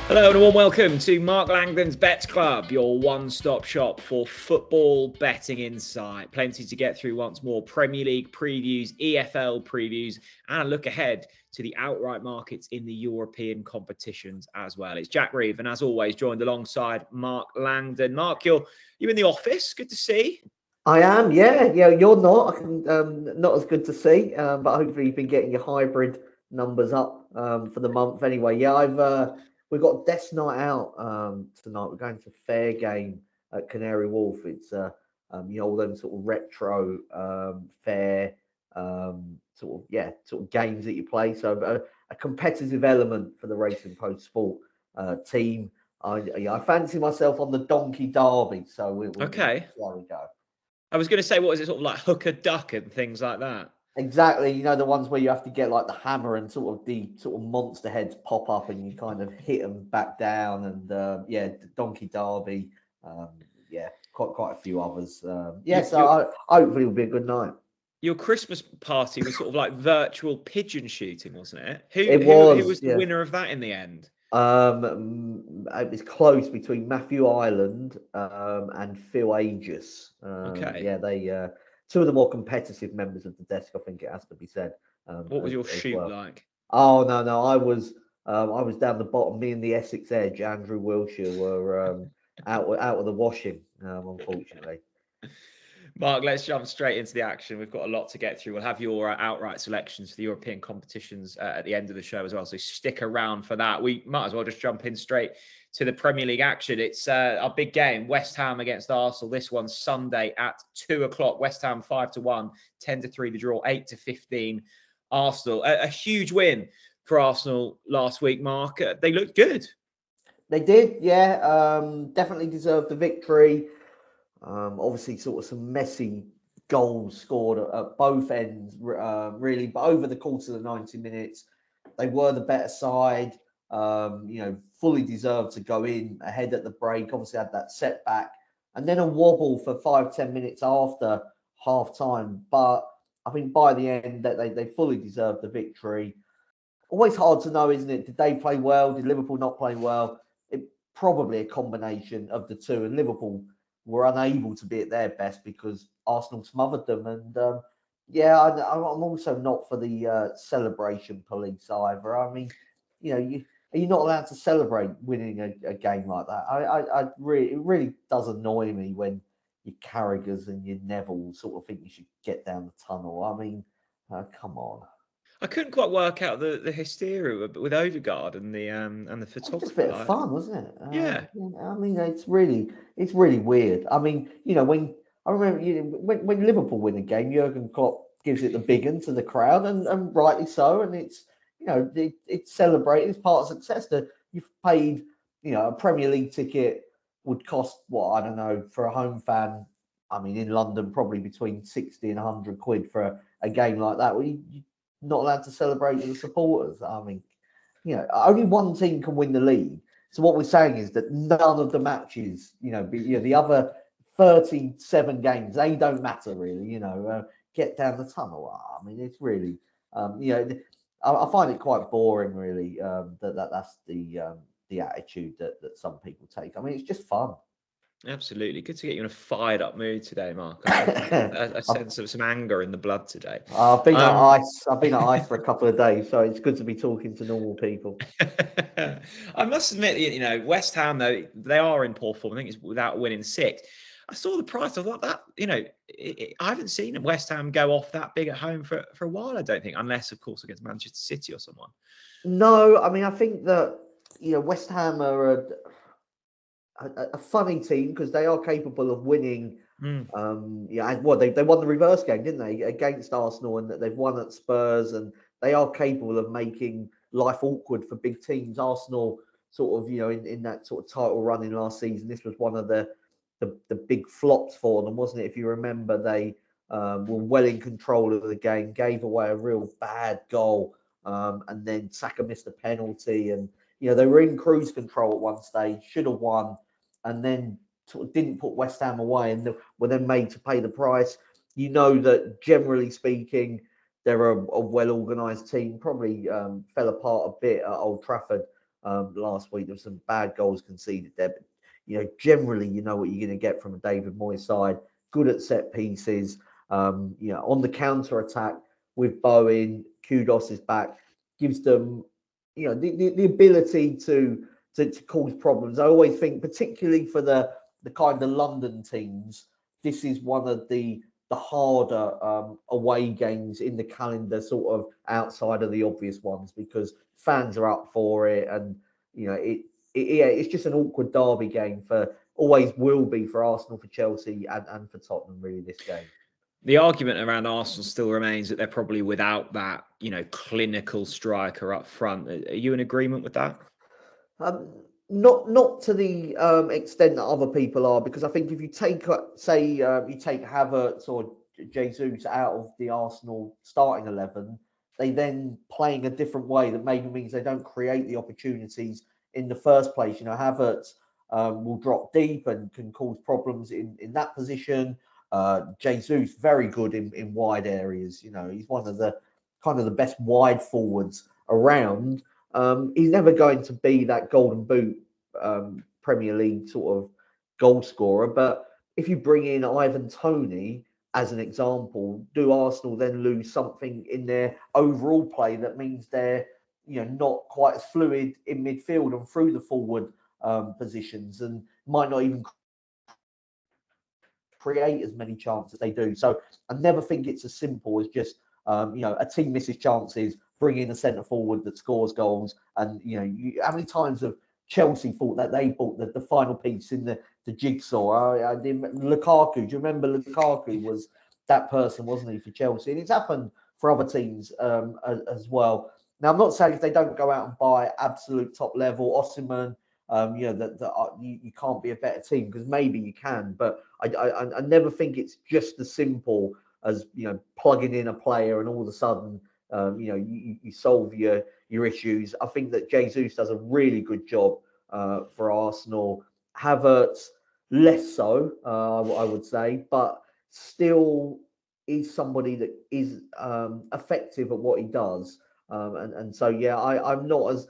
Hello and a warm welcome to Mark Langdon's Bets Club, your one-stop shop for football betting insight. Plenty to get through once more. Premier League previews, EFL previews, and a look ahead to the outright markets in the European competitions as well. It's Jack Reeve, and as always, joined alongside Mark Langdon. Mark, you're in the office. Good to see. I am, yeah. You're not. I can, not as good to see, but hopefully you've been getting your hybrid numbers up for the month anyway. Yeah, we've got Death Night out tonight. We're going to Fair Game at Canary Wharf. It's all them sort of retro fair sort of games that you play. So a competitive element for the Racing Post Sport team. I fancy myself on the Donkey Derby. So Okay. There we go. I was going to say, what is it, sort of like hooker duck and things like that? Exactly, the ones where you have to get like the hammer and the monster heads pop up and you kind of hit them back down, and the Donkey Derby, quite a few others. Hopefully it'll be a good night. Your Christmas party was sort of like virtual pigeon shooting, wasn't it? Who was the winner of that in the end? It was close between Matthew Ireland and Phil Aegis. Okay. Yeah, they two of the more competitive members of the desk, I think it has to be said. What was your shoot like? Oh no, I was down the bottom. Me and the Essex Edge, Andrew Wilshire, were out of the washing, unfortunately. Mark, let's jump straight into the action. We've got a lot to get through. We'll have your outright selections for the European competitions at the end of the show as well. So stick around for that. We might as well just jump in straight to the Premier League action. It's a big game. West Ham against Arsenal. This one's Sunday at 2:00. West Ham 5-1, 10-3 the draw, 8-15. Arsenal, a huge win for Arsenal last week, Mark. They looked good. They did, yeah. Definitely deserved the victory. Obviously, sort of some messy goals scored at both ends, really. But over the course of the 90 minutes, they were the better side. Fully deserved to go in ahead at the break. Obviously, had that setback, and then a wobble for 5-10 minutes after half time. But I think by the end, that they fully deserved the victory. Always hard to know, isn't it? Did they play well? Did Liverpool not play well? Probably a combination of the two, and Liverpool were unable to be at their best because Arsenal smothered them. And I'm also not for the celebration police either. I mean, you're not allowed to celebrate winning a game like that. It really does annoy me when your Carragher's and your Neville sort of think you should get down the tunnel. I mean, come on. I couldn't quite work out the hysteria with Odegaard and the photographer. Just a bit of fun, wasn't it? Yeah. I mean, it's really weird. I mean, when I remember when Liverpool win a game, Jurgen Klopp gives it the big one to the crowd, and rightly so. And it's it's celebrated. It's part of success. That you've paid, a Premier League ticket would cost what, I don't know, for a home fan. I mean, in London, probably between 60 and 100 quid for a game like that. Well, you're not allowed to celebrate with the supporters. I mean, only one team can win the league. So what we're saying is that none of the matches, the other 37 games, they don't matter really. Get down the tunnel. I mean, it's really, I find it quite boring, really. That's the attitude that some people take. I mean, it's just fun. Absolutely. Good to get you in a fired up mood today, Mark. I sense of some anger in the blood today. I've been at ice. I've been at ice for a couple of days, so it's good to be talking to normal people. I must admit, West Ham, though, they are in poor form. I think it's without winning 6. I saw the price. I thought that, I haven't seen West Ham go off that big at home for a while, I don't think, unless, of course, against Manchester City or someone. No, I mean, I think that, West Ham are a funny team because they are capable of winning. And they won the reverse game, didn't they, against Arsenal, and they've won at Spurs, and they are capable of making life awkward for big teams. Arsenal sort of, in that sort of title running last season, this was one of the big flops for them, wasn't it? If you remember, they were well in control of the game, gave away a real bad goal, and then Saka missed a penalty, and they were in cruise control at one stage, should have won, and then sort of didn't put West Ham away, and were then made to pay the price. That generally speaking, they're a well organised team. Probably fell apart a bit at Old Trafford last week. There were some bad goals conceded there, but generally, you know what you're going to get from a David Moyes side. Good at set pieces. On the counter attack with Bowen, Kudos is back, gives them, the ability to cause problems. I always think, particularly for the kind of London teams, this is one of the harder away games in the calendar, sort of outside of the obvious ones, because fans are up for it, and it's just an awkward derby game always will be for Arsenal, for Chelsea, and for Tottenham, really, this game. The argument around Arsenal still remains that they're probably without that, clinical striker up front. Are you in agreement with that? Not to the extent that other people are, because I think if you take, you take Havertz or Jesus out of the Arsenal starting 11, they then playing a different way that maybe means they don't create the opportunities in the first place. Havertz will drop deep and can cause problems in that position. Jesus, very good in wide areas. He's one of the kind of the best wide forwards around. He's never going to be that golden boot Premier League sort of goal scorer. But if you bring in Ivan Toney as an example, do Arsenal then lose something in their overall play that means they're not quite as fluid in midfield and through the forward positions, and might not even create as many chances as they do? So I never think it's as simple as just a team misses chances, bring in a centre forward that scores goals, and how many times have Chelsea thought that they bought the final piece in the jigsaw? Lukaku, do you remember Lukaku was that person, wasn't he, for Chelsea? And it's happened for other teams as well. Now, I'm not saying if they don't go out and buy absolute top level Osimhen, you can't be a better team, because maybe you can, but I never think it's just as simple as plugging in a player and all of a sudden you solve your issues. I think that Jesus does a really good job for Arsenal. Havertz less so, I would say, but still is somebody that is effective at what he does. And so I'm not as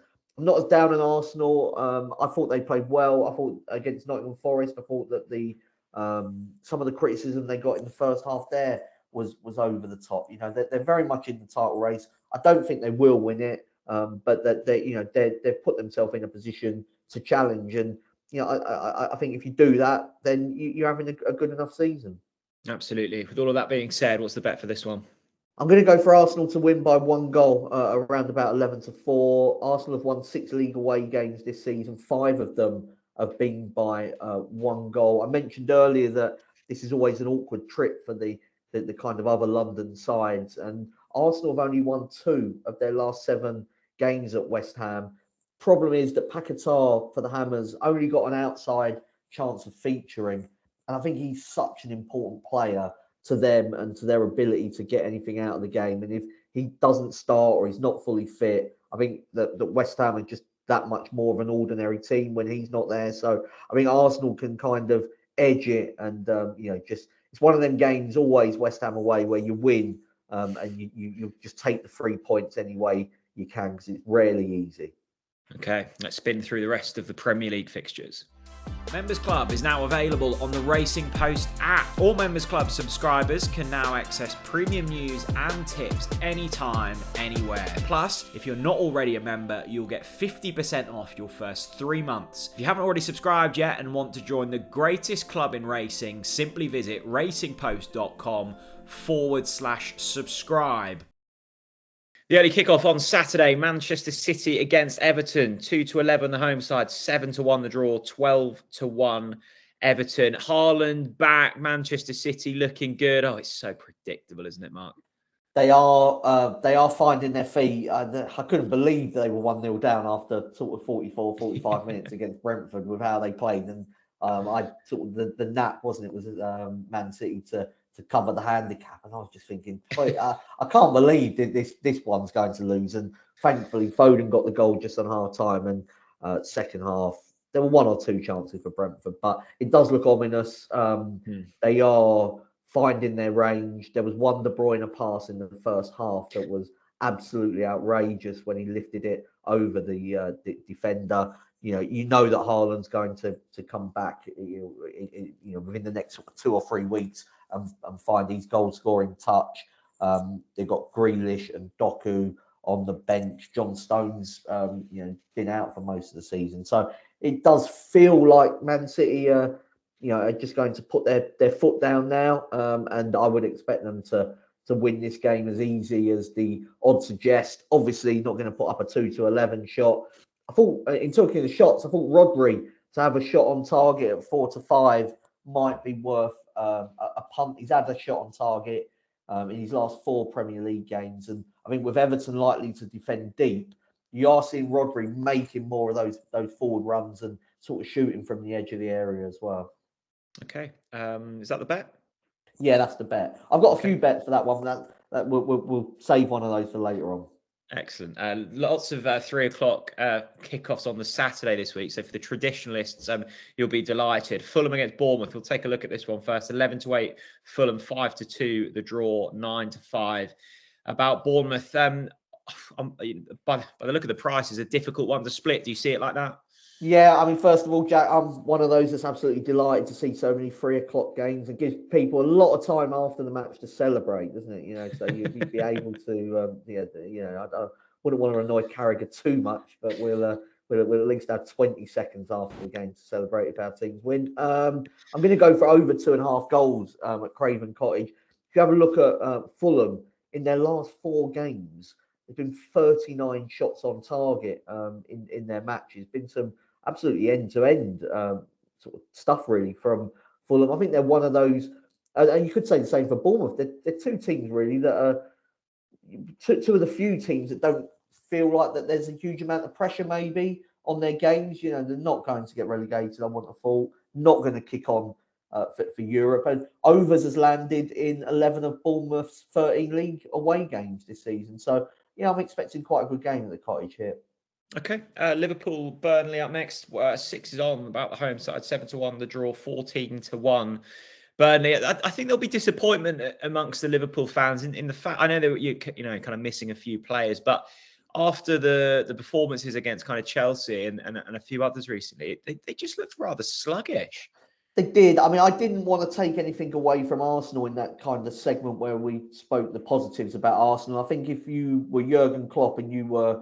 down on Arsenal. I thought they played well. I thought against Nottingham Forest, I thought that the some of the criticism they got in the first half there was over the top. They're very much in the title race. I don't think they will win it, but that they've put themselves in a position to challenge. And I think if you do that, then you're having a good enough season. Absolutely. With all of that being said, what's the bet for this one? I'm going to go for Arsenal to win by 1 goal, around about 11-4. Arsenal have won 6 league away games this season. 5 of them have been by 1 goal. I mentioned earlier that this is always an awkward trip for the kind of other London sides. And Arsenal have only won 2 of their last 7 games at West Ham. Problem is that Paquetá for the Hammers only got an outside chance of featuring. And I think he's such an important player to them and to their ability to get anything out of the game. And if he doesn't start or he's not fully fit, I think that West Ham are just that much more of an ordinary team when he's not there. So I think Arsenal can kind of edge it, and just it's one of them games always, West Ham away, where you win and you just take the 3 points any way you can, because it's rarely easy. Okay, let's spin through the rest of the Premier League fixtures. Members Club is now available on the Racing Post app. All Members Club subscribers can now access premium news and tips anytime, anywhere. Plus, if you're not already a member, you'll get 50% off your first 3 months. If you haven't already subscribed yet and want to join the greatest club in racing, simply visit racingpost.com/subscribe. The early kickoff on Saturday, Manchester City against Everton, 2-11 the home side, 7-1 the draw, 12-1 Everton. Haaland back, Manchester City looking good. Oh, it's so predictable, isn't it, Mark? They are finding their feet. I couldn't believe they were 1-0 down after sort of 44, 45 minutes against Brentford with how they played. And I sort of the nap, wasn't it, was Man City to cover the handicap, and I was just thinking, I can't believe that this one's going to lose. And thankfully, Foden got the goal just on half time, and second half there were 1 or 2 chances for Brentford, but it does look ominous. They are finding their range. There was one De Bruyne pass in the first half that was absolutely outrageous when he lifted it over the defender. You know that Haaland's going to come back, within the next 2 or 3 weeks and find his goal scoring touch. They've got Grealish and Doku on the bench. John Stones, been out for most of the season, so it does feel like Man City, are just going to put their foot down now, and I would expect them to win this game as easy as the odds suggest. Obviously, not going to put up a 2-11 shot. I thought, in talking of shots, I thought Rodri to have a shot on target at 4-5 might be worth a punt. He's had a shot on target in his last 4 Premier League games, and I think with Everton likely to defend deep, you are seeing Rodri making more of those forward runs and sort of shooting from the edge of the area as well. Okay, is that the bet? Yeah, that's the bet. I've got a few bets for that one. That we'll save one of those for later on. Excellent. Lots of 3 o'clock kickoffs on the Saturday this week. So for the traditionalists, you'll be delighted. Fulham against Bournemouth. We'll take a look at this one first. 11-8, Fulham 5-2, the draw 9-5. About Bournemouth, by the look of the price, is a difficult one to split. Do you see it like that? Yeah, I mean, first of all, Jack, I'm one of those that's absolutely delighted to see so many 3 o'clock games. It gives people a lot of time after the match to celebrate, doesn't it? So you'd be able to, I wouldn't want to annoy Carragher too much, but we'll at least have 20 seconds after the game to celebrate if our teams win. I'm going to go for over 2.5 goals at Craven Cottage. If you have a look at Fulham, in their last 4 games, there's been 39 shots on target in their matches. Been some absolutely end-to-end sort of stuff really from Fulham. I think they're one of those, and you could say the same for Bournemouth. They're 2 teams really that are two of the few teams that don't feel like that there's a huge amount of pressure maybe on their games. They're not going to get relegated, I want to fall, not going to kick on for Europe. And overs has landed in 11 of Bournemouth's 13 league away games this season. So, I'm expecting quite a good game at the Cottage here. Okay, Liverpool, Burnley up next. 6 is on about the home side, 7-1, the draw 14-1. Burnley, I think there'll be disappointment amongst the Liverpool fans in the fact. I know that you kind of missing a few players, but after the performances against kind of Chelsea and a few others recently, they just looked rather sluggish. They did. I mean, I didn't want to take anything away from Arsenal in that kind of segment where we spoke the positives about Arsenal. I think if you were Jurgen Klopp and you were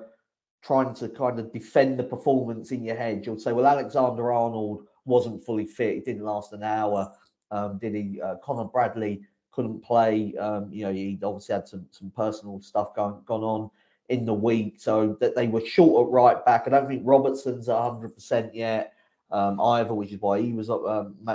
trying to kind of defend the performance in your head, you'll say, well, Alexander-Arnold wasn't fully fit. It didn't last an hour. Did he? Conor Bradley couldn't play. He obviously had some personal stuff gone on in the week, so that they were short at right back. I don't think Robertson's 100% yet either, which is why he was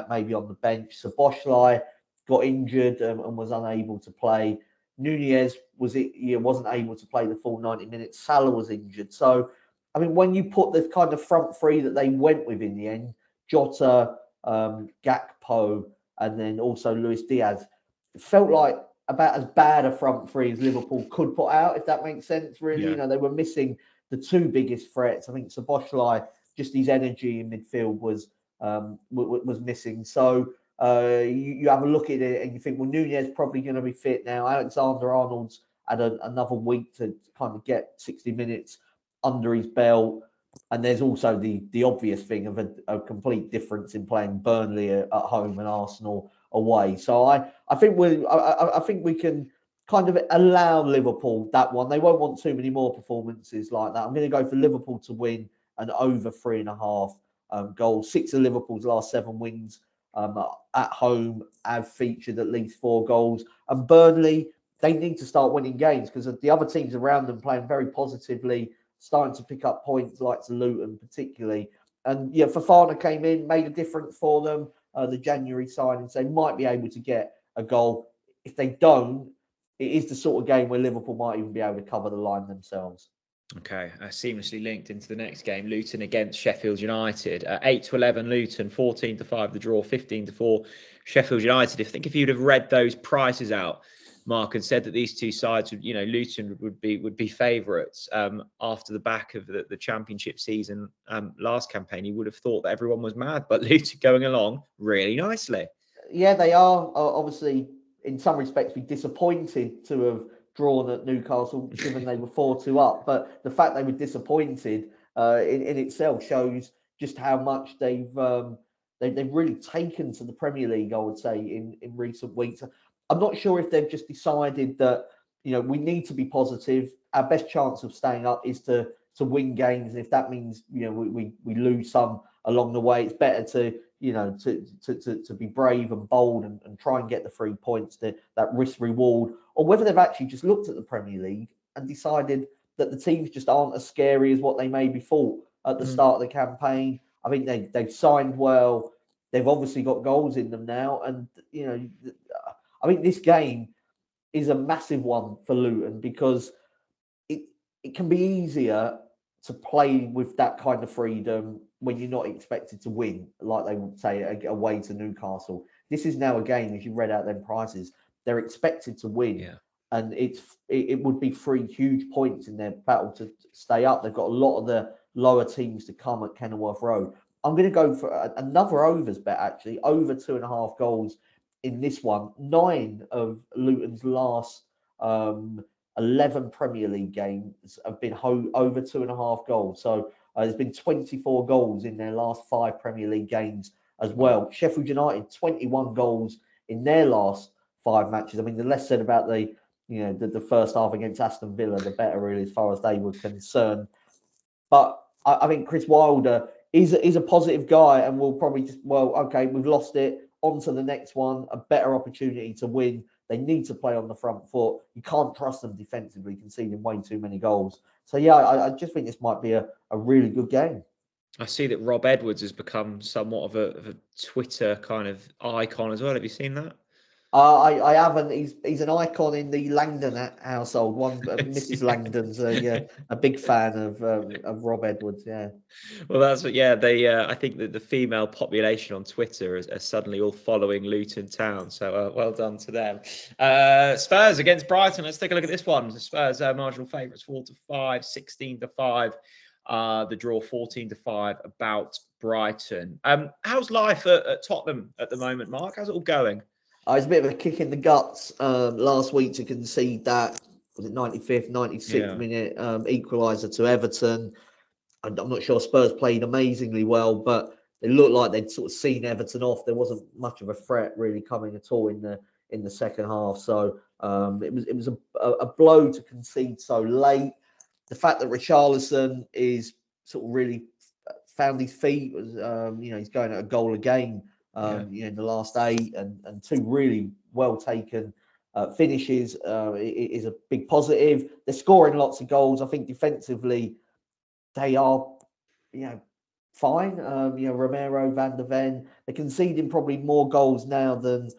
maybe on the bench. So Boschlei got injured and was unable to play. Nunez wasn't able to play the full 90 minutes. Salah was injured. So, I mean, when you put the kind of front three that they went with in the end, Jota, Gakpo, and then also Luis Diaz, it felt like about as bad a front three as Liverpool could put out, if that makes sense, really. Yeah. They were missing the 2 biggest threats. I think Szoboszlai, just his energy in midfield was missing. So, you have a look at it and you think, well, Nunez probably going to be fit now. Alexander-Arnold's had another week to kind of get 60 minutes under his belt. And there's also the obvious thing of a complete difference in playing Burnley at home and Arsenal away. So I think we can kind of allow Liverpool that one. They won't want too many more performances like that. I'm going to go for Liverpool to win and over 3.5 goals. 6 of Liverpool's last 7 wins at home have featured at least 4 goals. And Burnley, they need to start winning games because the other teams around them playing very positively, starting to pick up points, like to Luton particularly. And Fofana came in, made a difference for them, the January signing, so they might be able to get a goal. If they don't, it is the sort of game where Liverpool might even be able to cover the line themselves. Okay, seamlessly linked into the next game, Luton against Sheffield United. 8-11 Luton, 14-5 the draw, 15-4 Sheffield United. If you'd have read those prices out, Mark, and said that these 2 sides, Luton would be favourites after the back of the Championship season last campaign, you would have thought that everyone was mad. But Luton going along really nicely. Yeah, they are. Obviously, in some respects, be disappointed to have drawn at Newcastle, given they were 4-2 up. But the fact they were disappointed in itself shows just how much they've really taken to the Premier League, I would say, in recent weeks. I'm not sure if they've just decided that, we need to be positive. Our best chance of staying up is to win games. And if that means, we lose some along the way, it's better to be brave and bold and try and get the 3 points, that risk reward, or whether they've actually just looked at the Premier League and decided that the teams just aren't as scary as what they maybe thought at the start of the campaign. I think they've signed well. They've obviously got goals in them now. And, I think this game is a massive one for Luton, because it can be easier to play with that kind of freedom when you're not expected to win, like they would say away to Newcastle. This is now a game, as you read out them prices, they're expected to win. Yeah. And it would be 3 huge points in their battle to stay up. They've got a lot of the lower teams to come at Kenilworth Road. I'm going to go for another overs bet, actually, over 2.5 goals in this one. 9 of Luton's last 11 Premier League games have been over 2.5 goals. So there's been 24 goals in their last 5 Premier League games as well. Sheffield United, 21 goals in their last 5 matches. I mean, the less said about the first half against Aston Villa, the better, really, as far as they were concerned. But I think Chris Wilder is a positive guy, and will probably just, okay, we've lost it, on to the next one, a better opportunity to win. They need to play on the front foot. You can't trust them defensively, conceding way too many goals. So, yeah, I just think this might be a really good game. I see that Rob Edwards has become somewhat of a Twitter kind of icon as well. Have you seen that? I haven't. He's an icon in the Langdon household. Mrs. Langdon's a big fan of Rob Edwards. Yeah. Well, that's what. Yeah, they. I think that the female population on Twitter are suddenly all following Luton Town. So well done to them. Spurs against Brighton. Let's take a look at this one. The Spurs marginal favourites 4-5, 16-5. The draw 14-5 about Brighton. How's life at Tottenham at the moment, Mark? How's it all going? It's a bit of a kick in the guts last week to concede that, was it 95th, 96th minute equaliser to Everton. I'm not sure Spurs played amazingly well, but it looked like they'd sort of seen Everton off. There wasn't much of a threat really coming at all in the second half. So it was a blow to concede so late. The fact that Richarlison is sort of really found his feet, was he's going at a goal a game. In the last 8 and 2 really well taken finishes is a big positive. They're scoring lots of goals. I think defensively they are, fine. Romero, Van der Ven, they're conceding probably more goals now than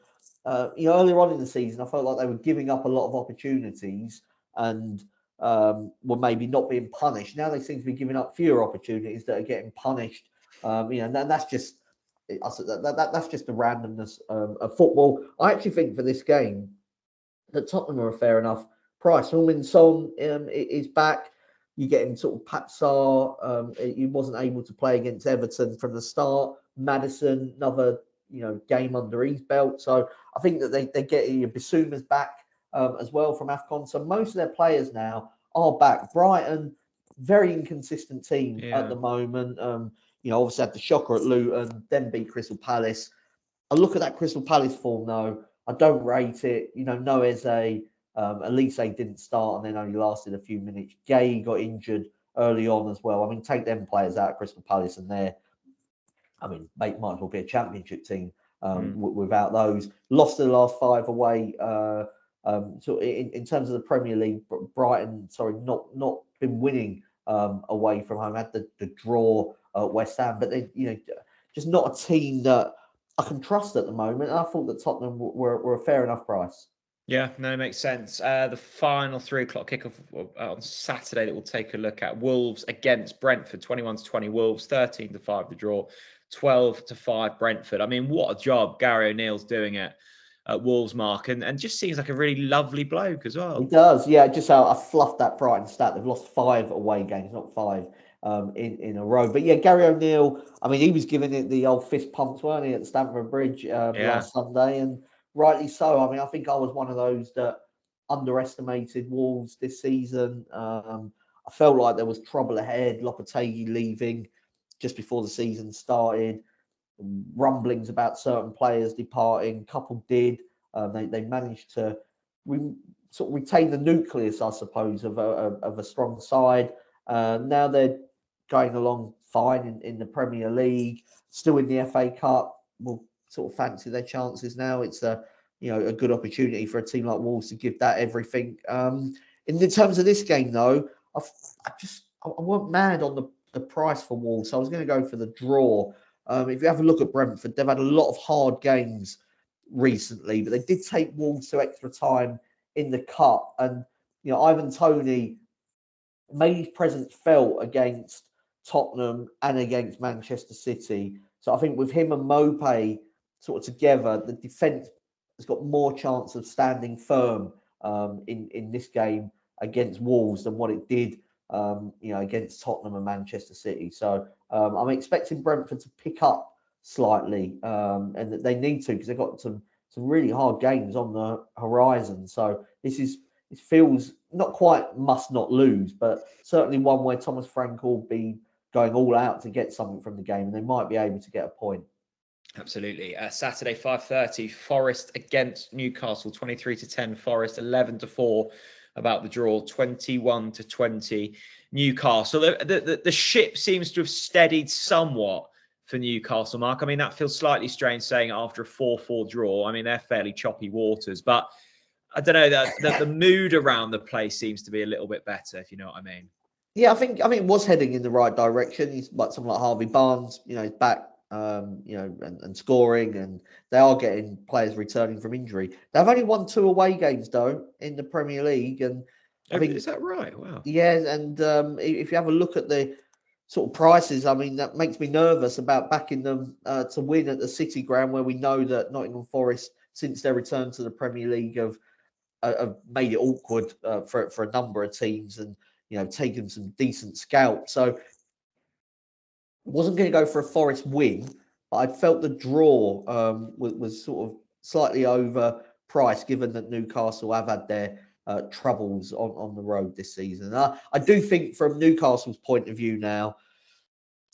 earlier on in the season. I felt like they were giving up a lot of opportunities and were maybe not being punished. Now they seem to be giving up fewer opportunities that are getting punished. And that's just. That's just the randomness of football. I actually think for this game that Tottenham are a fair enough price. Heung-min Son is back. You're getting sort of Pat Sarr. He wasn't able to play against Everton from the start. Maddison, another game under his belt. So I think that they get Bissouma's back as well from AFCON. So most of their players now are back. Brighton, very inconsistent team at the moment. Obviously had the shocker at Luton, then beat Crystal Palace. I look at that Crystal Palace form, though. I don't rate it. No Eze, Elise didn't start and then only lasted a few minutes. Gay got injured early on as well. I mean, take them players out of Crystal Palace and might as well be a championship team without those. Lost the last 5 away. So in terms of the Premier League, Brighton, not been winning away from home. Had the draw at West Ham, but they, just not a team that I can trust at the moment. And I thought that Tottenham were a fair enough price. Yeah, no, makes sense. The final 3:00 kickoff on Saturday that we'll take a look at: Wolves against Brentford, 21-20 Wolves, 13-5 the draw, 12-5 Brentford. I mean, what a job Gary O'Neill's doing at Wolves, Mark, and just seems like a really lovely bloke as well. He does, yeah. Just how I fluffed that Brighton stat. They've lost 5 away games, not 5 in a row. But yeah, Gary O'Neill, I mean, he was giving it the old fist pumps, weren't he, at Stamford Bridge last Sunday, and rightly so. I mean, I think I was one of those that underestimated Wolves this season. I felt like there was trouble ahead. Lopetegui leaving just before the season started. Rumblings about certain players departing. Couple did. They managed to sort of retain the nucleus, I suppose, of a strong side. Now they're going along fine in the Premier League, still in the FA Cup. Will sort of fancy their chances now. It's a good opportunity for a team like Wolves to give that everything. In terms of this game, though, I weren't mad on the price for Wolves, so I was going to go for the draw. If you have a look at Brentford, they've had a lot of hard games recently, but they did take Wolves to extra time in the cup, and Ivan Toney made his presence felt against Tottenham and against Manchester City. So I think with him and Mopé sort of together, the defence has got more chance of standing firm in this game against Wolves than what it did against Tottenham and Manchester City. So I'm expecting Brentford to pick up slightly, and that they need to, because they've got some really hard games on the horizon. So it feels not quite must not lose, but certainly one where Thomas Frank will be going all out to get something from the game, and they might be able to get a point. Absolutely. Saturday, 5:30, Forest against Newcastle, 23-10. Forest, 11-4. About the draw, 21-20. Newcastle. The ship seems to have steadied somewhat for Newcastle, Mark. I mean, that feels slightly strange saying after a 4-4 draw. I mean, they're fairly choppy waters, but I don't know, the mood around the place seems to be a little bit better, if you know what I mean. Yeah, I think it was heading in the right direction. He's like someone like Harvey Barnes, he's back, and scoring, and they are getting players returning from injury. They've only won 2 away games though in the Premier League, and I think, is that right? Wow. Yeah, and if you have a look at the sort of prices, I mean, that makes me nervous about backing them to win at the City Ground, where we know that Nottingham Forest, since their return to the Premier League, have made it awkward for a number of teams, and taken some decent scalps. So wasn't going to go for a Forest win, but I felt the draw was sort of slightly overpriced, given that Newcastle have had their troubles on the road this season. I do think, from Newcastle's point of view now,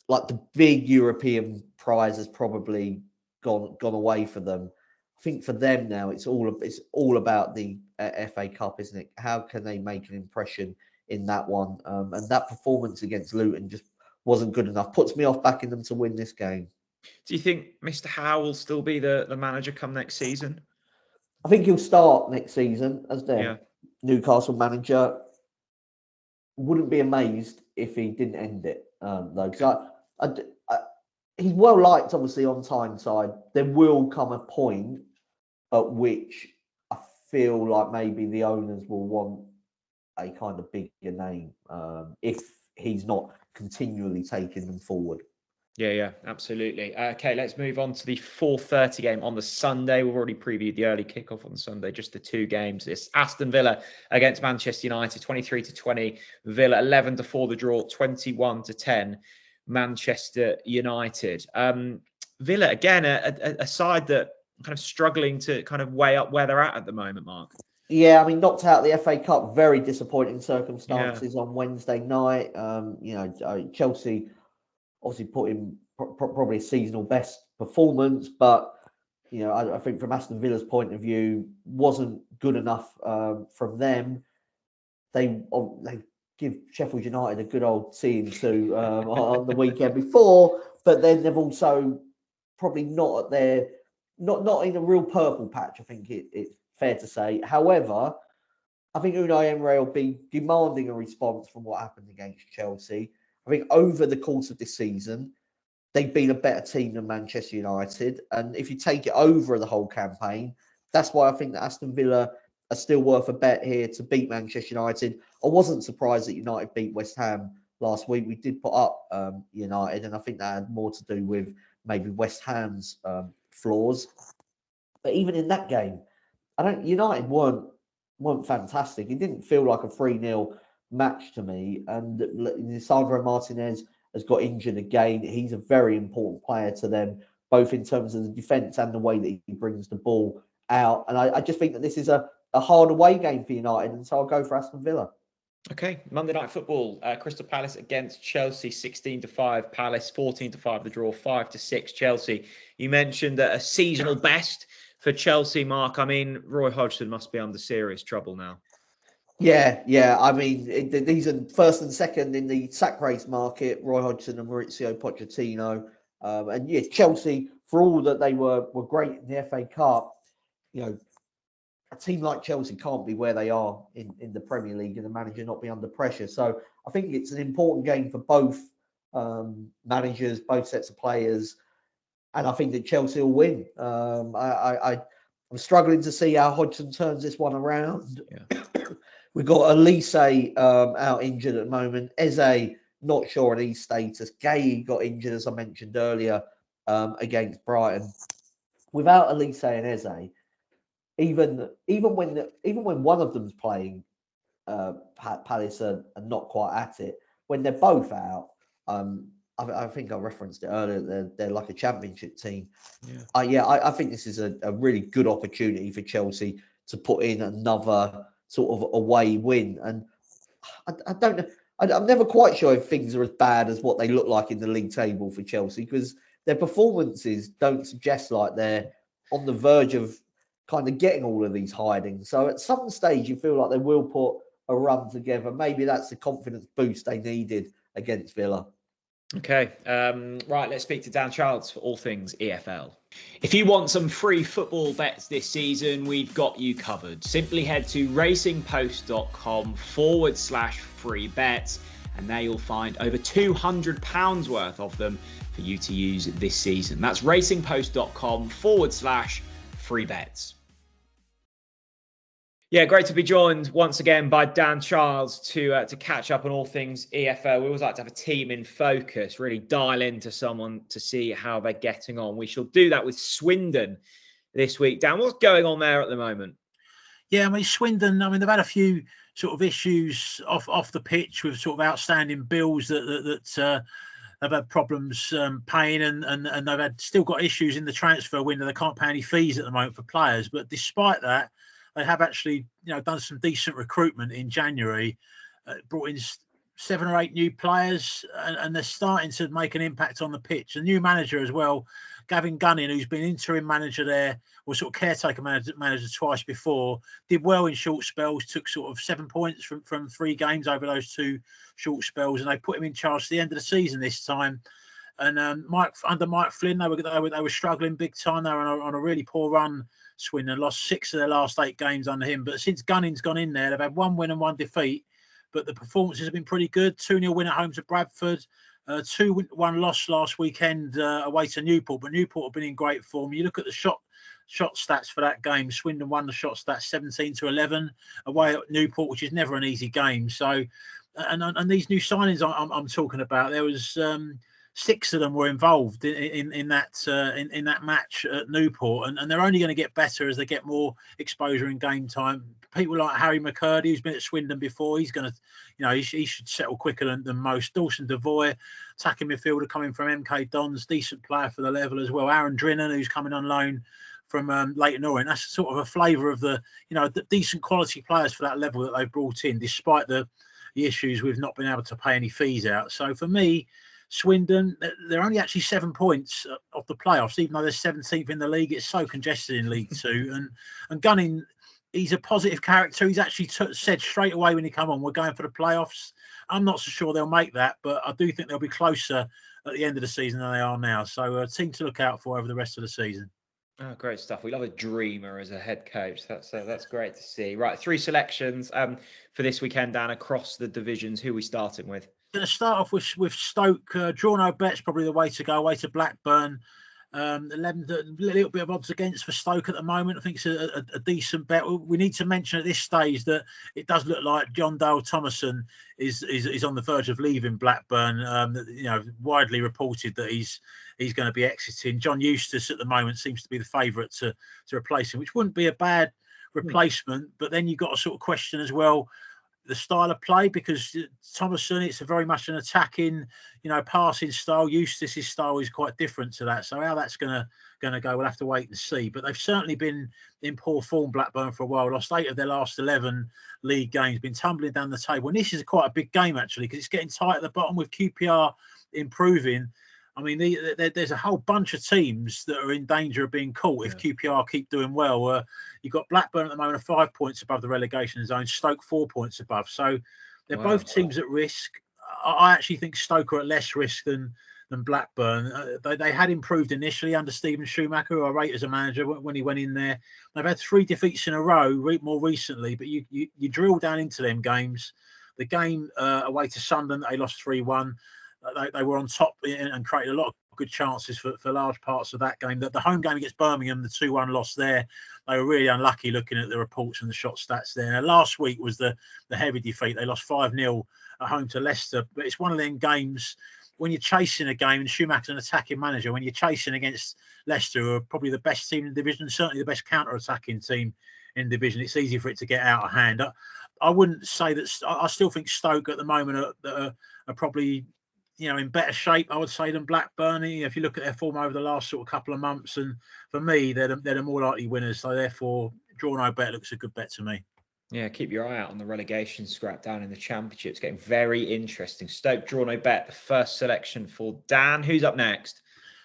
like the big European prize has probably gone away for them. I think for them now, it's all about the FA Cup, isn't it? How can they make an impression in that one? And that performance against Luton just wasn't good enough. Puts me off backing them to win this game. Do you think Mr. Howe will still be the manager come next season? I think he'll start next season as their Newcastle manager. Wouldn't be amazed if he didn't end it, though. Because he's well liked, obviously, on Tyneside. There will come a point at which I feel like maybe the owners will want a kind of bigger name if he's not continually taking them forward. Yeah, absolutely. Okay, let's move on to the 4:30 game on the Sunday. We've already previewed the early kickoff on Sunday, just the 2 games. It's Aston Villa against Manchester United, 23-20. Villa, 11-4 the draw, 21-10. Manchester United. Villa, again, a side that kind of struggling to kind of weigh up where they're at the moment, Mark. Yeah, I mean, knocked out the FA Cup, very disappointing circumstances on Wednesday night. Chelsea obviously put in probably a seasonal best performance, but I think from Aston Villa's point of view, wasn't good enough from them. They give Sheffield United a good old seeing to on the weekend before, but then they've also probably not at their not in a real purple patch. I think it's fair to say. However, I think Unai Emery will be demanding a response from what happened against Chelsea. I think over the course of this season, they've been a better team than Manchester United. And if you take it over the whole campaign, that's why I think that Aston Villa are still worth a bet here to beat Manchester United. I wasn't surprised that United beat West Ham last week. We did put up United, and I think that had more to do with maybe West Ham's flaws. But even in that game, United weren't fantastic. It didn't feel like a 3-0 match to me. And Lisandro Martinez has got injured again. He's a very important player to them, both in terms of the defence and the way that he brings the ball out. And I just think that this is a a hard away game for United, and so I'll go for Aston Villa. Okay, Monday Night Football, Crystal Palace against Chelsea, 16-5, Palace 14-5, the draw 5-6, Chelsea. You mentioned a seasonal best for Chelsea, Mark. I mean, Roy Hodgson must be under serious trouble now. Yeah. I mean, these are first and second in the sack race market, Roy Hodgson and Maurizio Pochettino. And yeah, Chelsea, for all that they were great in the FA Cup, you know, a team like Chelsea can't be where they are in the Premier League and the manager not be under pressure. So I think it's an important game for both managers, both sets of players. And I think that Chelsea will win. I'm struggling to see how Hodgson turns this one around. Yeah. We've got Elise out injured at the moment. Eze, not sure on his status. Gay got injured, as I mentioned earlier, against Brighton. Without Elise and Eze, even when one of them's playing, Palace are not quite at it. When they're both out, I think I referenced it earlier. They're like a championship team. Yeah. I think this is a really good opportunity for Chelsea to put in another sort of away win. And I don't know. I'm never quite sure if things are as bad as what they look like in the league table for Chelsea, because their performances don't suggest like they're on the verge of kind of getting all of these hidings. So at some stage, you feel like they will put a run together. Maybe that's the confidence boost they needed against Villa. Okay, right, let's speak to Dan Childs for all things EFL. If you want some free football bets this season, we've got you covered. Simply head to racingpost.com/free bets, and there you'll find over £200 worth of them for you to use this season. That's racingpost.com/free bets. Yeah, great to be joined once again by Dan Childs to catch up on all things EFL. We always like to have a team in focus, really dial into someone to see how they're getting on. We shall do that with Swindon this week. Dan, what's going on there at the moment? Yeah, I mean, Swindon, they've had a few sort of issues off the pitch with sort of outstanding bills that have had problems paying, and they've still got issues in the transfer window. They can't pay any fees at the moment for players. But despite that, they have actually, done some decent recruitment in January, brought in 7 or 8 new players, and they're starting to make an impact on the pitch. A new manager as well, Gavin Gunning, who's been interim manager there, or sort of caretaker manager twice before, did well in short spells, took sort of 7 points from 3 games over those 2 short spells, and they put him in charge to the end of the season this time. And under Mike Flynn, they were struggling big time. They were on a really poor run. Swindon lost 6 of their last 8 games under him. But since Gunning's gone in there, they've had 1 win and 1 defeat. But the performances have been pretty good. 2-0 win at home to Bradford. 2-1 loss last weekend away to Newport. But Newport have been in great form. You look at the shot stats for that game. Swindon won the shot stats 17-11 away at Newport, which is never an easy game. So, and these new signings I'm talking about, there was 6 of them were involved in that match at Newport, and they're only going to get better as they get more exposure in game time. People like Harry McCurdy, who's been at Swindon before, he's going to, he should settle quicker than most. Dawson Devoy, attacking midfielder coming from MK Dons, decent player for the level as well. Aaron Drinnan, who's coming on loan from Leighton Orient. That's sort of a flavour of the decent quality players for that level that they've brought in, despite the issues with not being able to pay any fees out. So for me, Swindon, they're only actually 7 points off the playoffs, even though they're 17th in the league. It's so congested in League Two. And Gunning, he's a positive character. He's actually said straight away when he come on, we're going for the playoffs. I'm not so sure they'll make that, but I do think they'll be closer at the end of the season than they are now. So a team to look out for over the rest of the season. Oh, great stuff. We love a dreamer as a head coach. That's great to see. Right, 3 selections for this weekend, Dan, across the divisions. Who are we starting with? Going to start off with Stoke. Draw no bets, probably the way to go. Away to Blackburn. 11, a little bit of odds against for Stoke at the moment. I think it's a decent bet. We need to mention at this stage that it does look like John Dale Thomason is on the verge of leaving Blackburn. Widely reported that he's going to be exiting. John Eustace at the moment seems to be the favourite to replace him, which wouldn't be a bad replacement. But then you've got to sort of question as well, the style of play, because Thomason, it's a very much an attacking, passing style. Eustace's style is quite different to that. So how that's going to go, we'll have to wait and see. But they've certainly been in poor form, Blackburn, for a while. Lost 8 of their last 11 league games, been tumbling down the table. And this is quite a big game, actually, because it's getting tight at the bottom with QPR improving. I mean, there's a whole bunch of teams that are in danger of being caught if QPR keep doing well. You've got Blackburn at the moment 5 points above the relegation zone, Stoke 4 points above. So they're both teams at risk. I actually think Stoke are at less risk than Blackburn. They had improved initially under Stephen Schumacher, who I rate as a manager when he went in there. They've had 3 defeats in a row more recently, but you drill down into them games. The game away to Swindon, they lost 3-1. They were on top and created a lot of good chances for large parts of that game. The home game against Birmingham, the 2-1 loss there, they were really unlucky looking at the reports and the shot stats there. Now, last week was the heavy defeat. They lost 5-0 at home to Leicester. But it's one of them games when you're chasing a game, and Schumacher's an attacking manager, when you're chasing against Leicester, who are probably the best team in the division, certainly the best counter-attacking team in the division, it's easy for it to get out of hand. I wouldn't say that. I still think Stoke at the moment are probably in better shape, I would say, than Blackburn. If you look at their form over the last sort of couple of months, and for me, they're the more likely winners. So therefore, draw no bet looks a good bet to me. Yeah, keep your eye out on the relegation scrap down in the Championship. It's getting very interesting. Stoke, draw no bet, the first selection for Dan. Who's up next?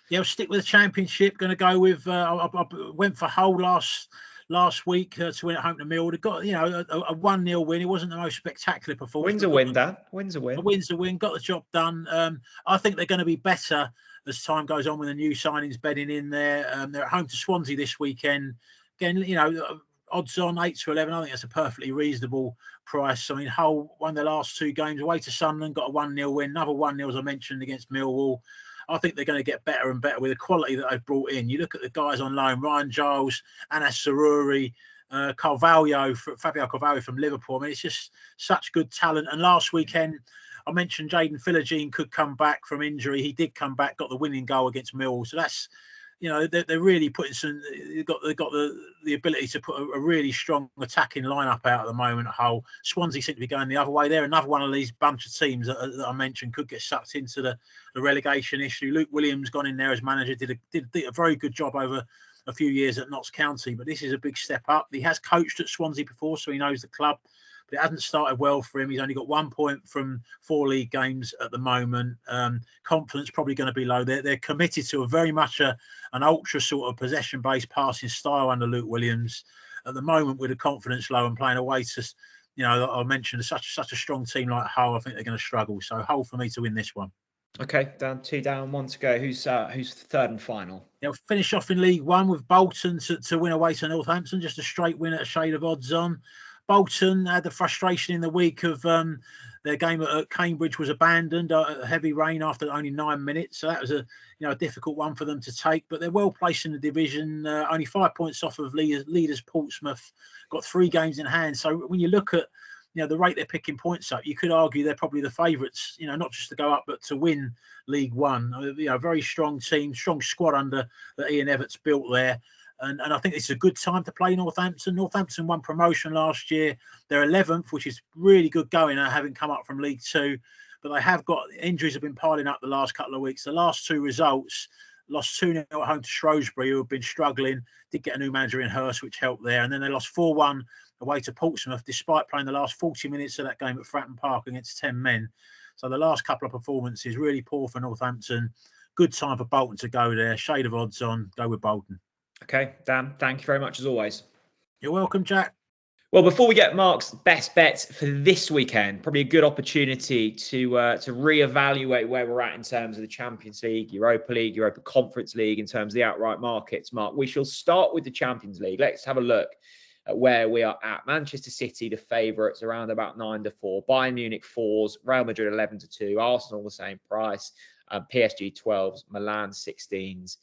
Yeah, I'll stick with the Championship. Going to go with, I went for Hull last week to win at home to Mill. They got a 1-0 win. It wasn't the most spectacular performance. Wins a win, Dan. Wins a win. A win's a win. Got the job done. I think they're going to be better as time goes on with the new signings bedding in there. They're at home to Swansea this weekend. Again, odds on 8-11. I think that's a perfectly reasonable price. I mean, Hull won their last 2 games away to Sunderland, got a 1-0 win. Another 1-0, as I mentioned, against Millwall. I think they're going to get better and better with the quality that they've brought in. You look at the guys on loan: Ryan Giles, Anas Saruri, Fabio Carvalho from Liverpool. I mean, it's just such good talent. And last weekend, I mentioned Jaden Philogene could come back from injury. He did come back, got the winning goal against Millwall. So that's, they're really putting some. They've got the ability to put a really strong attacking lineup out at the moment. Hull, Swansea seem to be going the other way. They're another one of these bunch of teams that I mentioned could get sucked into the relegation issue. Luke Williams gone in there as manager, did a very good job over a few years at Notts County, but this is a big step up. He has coached at Swansea before, so he knows the club. But it hasn't started well for him. He's only got 1 point from 4 league games at the moment. Confidence probably going to be low. They're committed to a very much an ultra sort of possession-based passing style under Luke Williams. At the moment, with the confidence low and playing away to, I mentioned such a strong team like Hull, I think they're going to struggle. So Hull for me to win this one. Okay, down 2 down, 1 to go. Who's third and final? They'll finish off in League One with Bolton to win away to Northampton. Just a straight win at a shade of odds on. Bolton had the frustration in the week of their game at Cambridge was abandoned. Heavy rain after only 9 minutes, so that was a difficult one for them to take. But they're well placed in the division, only 5 points off of leaders Portsmouth. Got 3 games in hand. So when you look at the rate they're picking points up, you could argue they're probably the favourites. Not just to go up, but to win League One. Very strong team, strong squad under that Ian Everts built there. And I think it's a good time to play Northampton. Northampton won promotion last year. They're 11th, which is really good going, having come up from League Two. But they have got injuries have been piling up the last couple of weeks. The last 2 results, lost 2-0 at home to Shrewsbury, who have been struggling. Did get a new manager in Hurst, which helped there. And then they lost 4-1 away to Portsmouth, despite playing the last 40 minutes of that game at Fratton Park against 10 men. So the last couple of performances, really poor for Northampton. Good time for Bolton to go there. Shade of odds on. Go with Bolton. Okay, Dan, thank you very much as always. You're welcome, Jack. Well, before we get Mark's best bets for this weekend, probably a good opportunity to reevaluate where we're at in terms of the Champions League, Europa Conference League, in terms of the outright markets. Mark, we shall start with the Champions League. Let's have a look at where we are at. Manchester City, the favourites, around about 9-4. Bayern Munich 4s, Real Madrid 11-2, Arsenal the same price, PSG 12s, Milan 16s.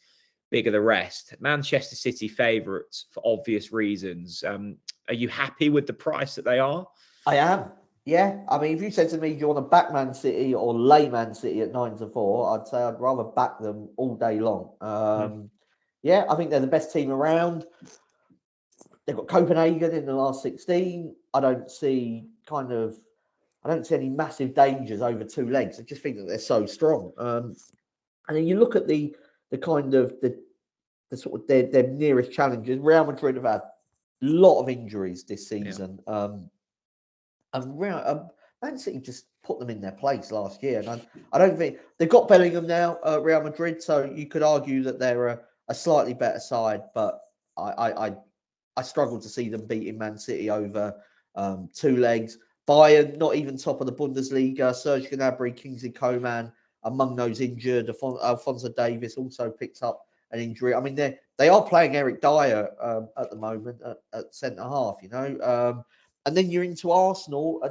Bigger the rest. Manchester City favourites for obvious reasons. Are you happy with the price that they are? I am. Yeah. I mean, if you said to me, do you want to back Man City or lay Man City at 9-4, I'd say I'd rather back them all day long. Yeah, I think they're the best team around. They've got Copenhagen in the last 16. I don't see kind of I don't see any massive dangers over two legs. I just think that they're so strong. And then you look at the kind of the sort of their nearest challenges. Real Madrid have had a lot of injuries this season. And Man City just put them in their place last year. And I don't think they've got Bellingham now, Real Madrid. So you could argue that they're a slightly better side, but I struggle to see them beating Man City over two legs. Bayern, not even top of the Bundesliga. Serge Gnabry, Kingsley Coman, among those injured. Alphonso Davies also picks up an injury. I mean, they are playing Eric Dyer at the moment at centre half, you know. And then you're into Arsenal,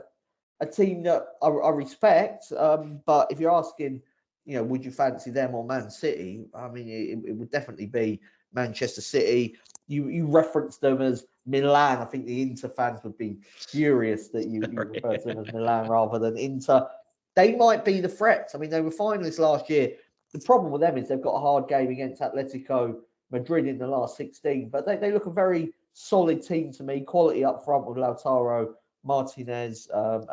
a team that I respect. But if you're asking, you know, would you fancy them or Man City? I mean, it would definitely be Manchester City. You referenced them as Milan. I think the Inter fans would be furious that you refer to them as Milan rather than Inter. They might be the threats. I mean, they were finalists last year. The problem with them is they've got a hard game against Atletico Madrid in the last 16, but they look a very solid team to me. Quality up front with Lautaro Martinez and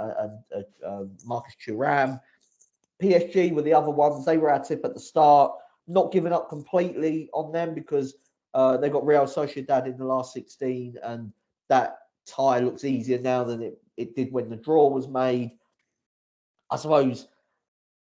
Marcus Thuram. PSG were the other ones. They were our tip at the start. Not giving up completely on them because they got Real Sociedad in the last 16, and that tie looks easier now than it did when the draw was made. I suppose,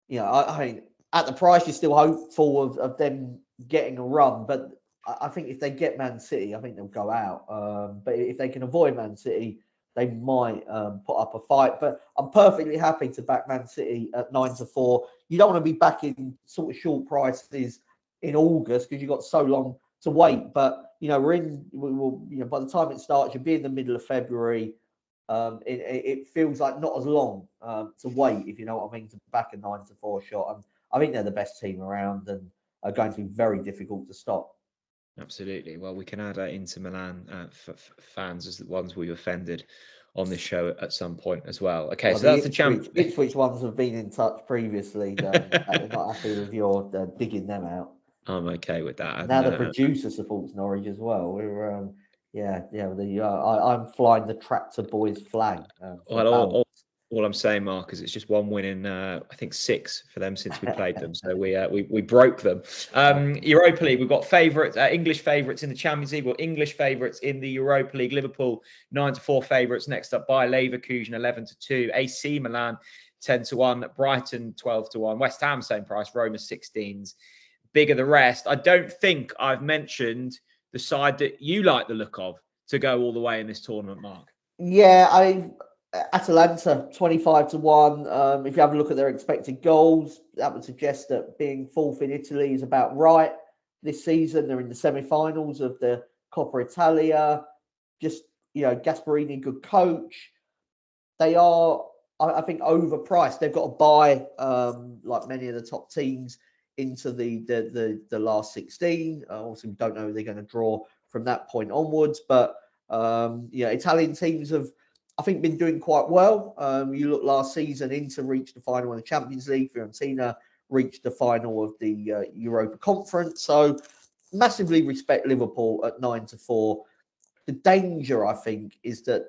you know, I mean, at the price, you're still hopeful of them getting a run, but I think if they get Man City, I think they'll go out. But if they can avoid Man City, they might put up a fight. But I'm perfectly happy to back Man City at 9-4. You don't want to be backing sort of short prices in August because you've got so long to wait. But, you know, you know, by the time it starts, you'll be in the middle of February. It feels like not as long to wait, if you know what I mean, to back a 9-4 shot. And I think they're the best team around and are going to be very difficult to stop. Absolutely. Well, we can add Inter Milan fans as the ones we offended on this show at some point as well. Okay, well, so that's the champion. Ipswich ones have been in touch previously. They're not happy with your digging them out. I'm okay with that. Now the producer supports Norwich as well. We're I'm flying the Tractor Boys flag. All I'm saying, Mark, is it's just one win in I think 6 for them since we played them. So we broke them. Europa League, we've got favourites, English favourites in the Champions League, or English favourites in the Europa League. Liverpool 9-4 favourites. Next up, Bayer Leverkusen 11-2, AC Milan 10-1, Brighton 12-1, West Ham same price, Roma 16s. Bigger the rest. I don't think I've mentioned the side that you like the look of to go all the way in this tournament, Mark. Yeah, Atalanta 25-1. If you have a look at their expected goals, that would suggest that being fourth in Italy is about right this season. They're in the semi-finals of the Coppa Italia. Just, you know, Gasperini, good coach. They are, I think, overpriced. They've got to buy, like many of the top teams, into the last 16. Obviously, we don't know if they're going to draw from that point onwards, but Italian teams have, I think, been doing quite well. You look last season, Inter reached the final in the Champions League. Fiorentina reached the final of the Europa Conference. So massively respect Liverpool at 9-4. The danger, I think, is that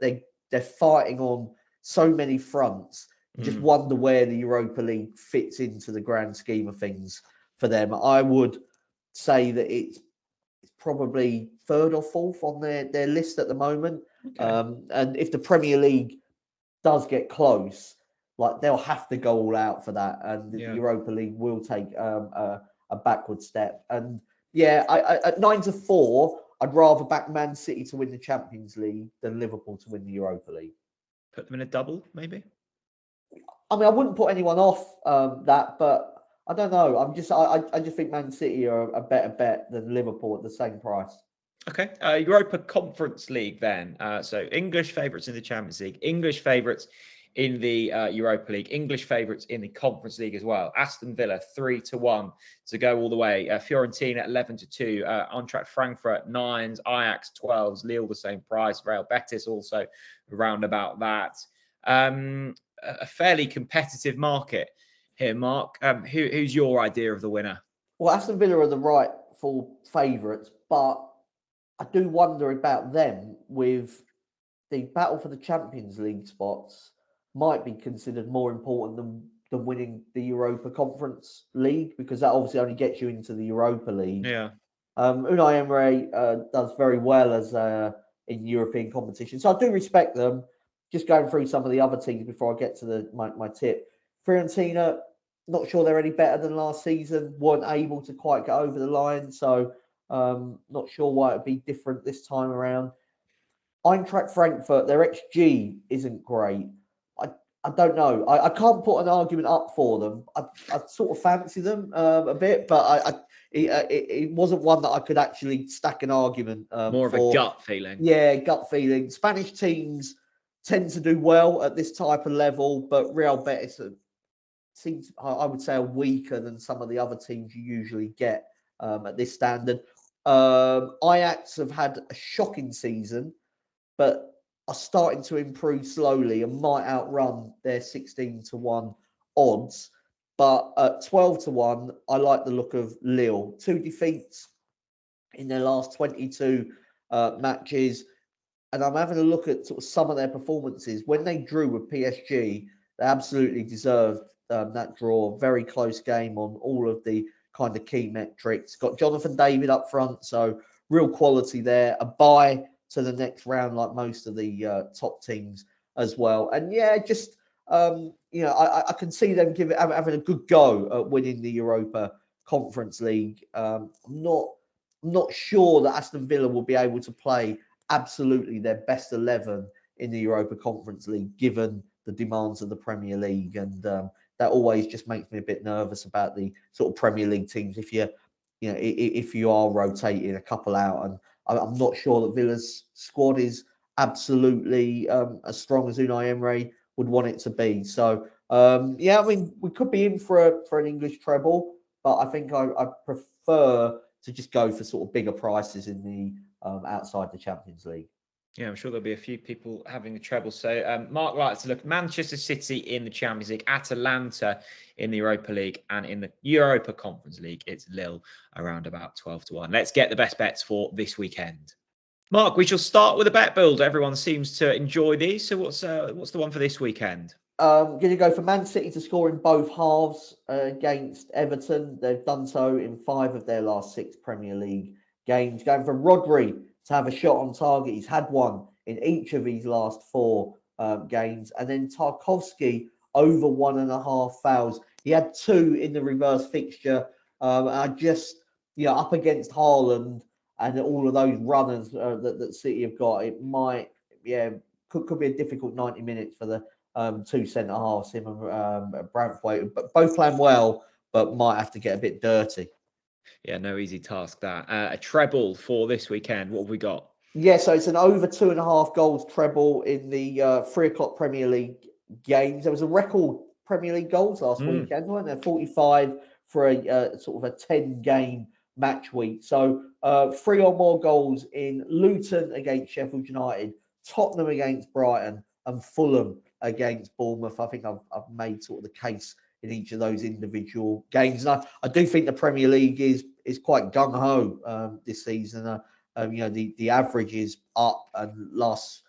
they're fighting on so many fronts. You just wonder where the Europa League fits into the grand scheme of things for them. I would say that it's probably third or fourth on their list at the moment. Okay. And if the Premier League does get close, like they'll have to go all out for that, and the Europa League will take a backward step. And at 9-4, I'd rather back Man City to win the Champions League than Liverpool to win the Europa League. Put them in a double, maybe. I mean, I wouldn't put anyone off that, but I don't know. I just think Man City are a better bet than Liverpool at the same price. Okay. Europa Conference League then. So English favourites in the Champions League, English favourites in the Europa League, English favourites in the Conference League as well. Aston Villa 3-1 to go all the way. Fiorentina 11-2. Eintracht Frankfurt 9s, Ajax 12s, Lille the same price. Real Betis also around about that. A fairly competitive market here, Mark. Who's your idea of the winner? Well, Aston Villa are the rightful favourites, but I do wonder about them with the battle for the Champions League spots. might be considered more important than winning the Europa Conference League, because that obviously only gets you into the Europa League. Yeah. Unai Emery does very well as in European competition, so I do respect them. Just going through some of the other teams before I get to my tip. Fiorentina, not sure they're any better than last season. Weren't able to quite get over the line, so not sure why it'd be different this time around. Eintracht Frankfurt, their XG isn't great. I don't know. I can't put an argument up for them. I sort of fancy them a bit, but it wasn't one that I could actually stack an argument More of a gut feeling. Yeah, gut feeling. Spanish teams tend to do well at this type of level, but Real Betis seems, I would say, are weaker than some of the other teams you usually get at this standard. Ajax have had a shocking season, but are starting to improve slowly and might outrun their 16-1 odds. But at 12-1, I like the look of Lille. 2 defeats in their last 22 matches. And I'm having a look at sort of some of their performances. When they drew with PSG, they absolutely deserved that draw. Very close game on all of the kind of key metrics. Got Jonathan David up front, so real quality there. A bye to the next round, like most of the top teams as well. And yeah, just I can see them having a good go at winning the Europa Conference League. I'm not sure that Aston Villa will be able to play absolutely their best 11 in the Europa Conference League, given the demands of the Premier League, and that always just makes me a bit nervous about the sort of Premier League teams. If you are rotating a couple out, and I'm not sure that Villa's squad is absolutely as strong as Unai Emery would want it to be. So, I mean, we could be in for an English treble, but I think I prefer to just go for sort of bigger prices in the outside the Champions League. Yeah, I'm sure there'll be a few people having the treble. So Mark likes to look Manchester City in the Champions League, Atalanta in the Europa League, and in the Europa Conference League, it's Lille around about 12-1. Let's get the best bets for this weekend. Mark, we shall start with a bet build. Everyone seems to enjoy these. So what's the one for this weekend? I'm going to go for Man City to score in both halves against Everton. They've done so in 5 of their last 6 Premier League games. Going for Rodri to have a shot on target. He's had one in each of his last 4 games. And then Tarkowski over 1.5 fouls. He had 2 in the reverse fixture. Up against Haaland and all of those runners that City have got, it might, could be a difficult 90 minutes for the 2 centre halves, him and Branthwaite. But both playing well, but might have to get a bit dirty. Yeah, no easy task that. A treble for this weekend. What have we got? Yeah, so it's an over 2.5 goals treble in the 3 o'clock Premier League games. There was a record Premier League goals last weekend, weren't there? 45 for a sort of a 10-game match week. So 3 or more goals in Luton against Sheffield United, Tottenham against Brighton, and Fulham against Bournemouth. I think I've made sort of the case in each of those individual games. And I do think the Premier League is quite gung-ho this season. The average is up, and last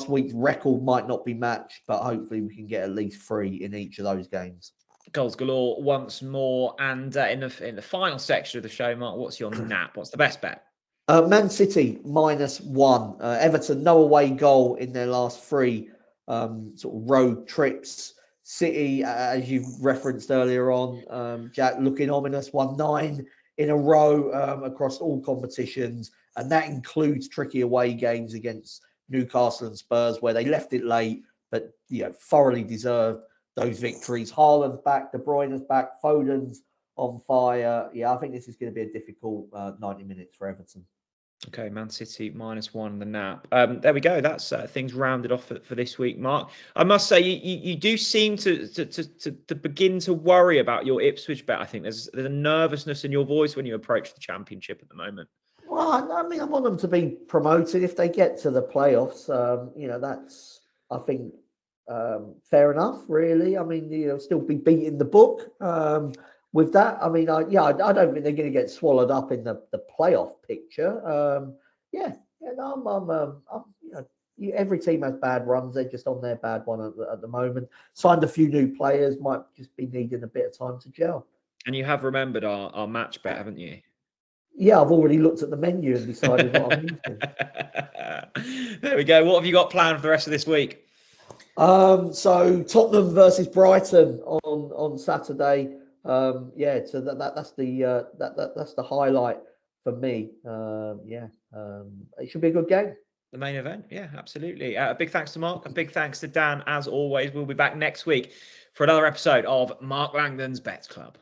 week's record might not be matched, but hopefully we can get at least 3 in each of those games. Goals galore once more. And in the final section of the show, Mark, what's your nap? What's the best bet? Man City -1. Everton, no away goal in their last 3 sort of road trips. City, as you've referenced earlier on, Jack, looking ominous, won 9 in a row across all competitions. And that includes tricky away games against Newcastle and Spurs, where they left it late, but thoroughly deserved those victories. Haaland's back, De Bruyne's back, Foden's on fire. Yeah, I think this is going to be a difficult 90 minutes for Everton. Okay, Man City -1, the nap. There we go. That's things rounded off for this week, Mark. I must say, you do seem to begin to worry about your Ipswich bet. I think there's a nervousness in your voice when you approach the Championship at the moment. Well, I mean, I want them to be promoted if they get to the playoffs. That's, I think, fair enough, really. I mean, still be beating the book. With that, I mean, I don't think they're going to get swallowed up in the playoff picture. I'm every team has bad runs. They're just on their bad one at the moment. Signed a few new players, might just be needing a bit of time to gel. And you have remembered our match bet, haven't you? Yeah, I've already looked at the menu and decided what I'm using. There we go. What have you got planned for the rest of this week? So Tottenham versus Brighton on Saturday. So that's the highlight for me. It should be a good game. The main event, yeah, absolutely. A big thanks to Mark. A big thanks to Dan, as always. We'll be back next week for another episode of Mark Langdon's Bets Club.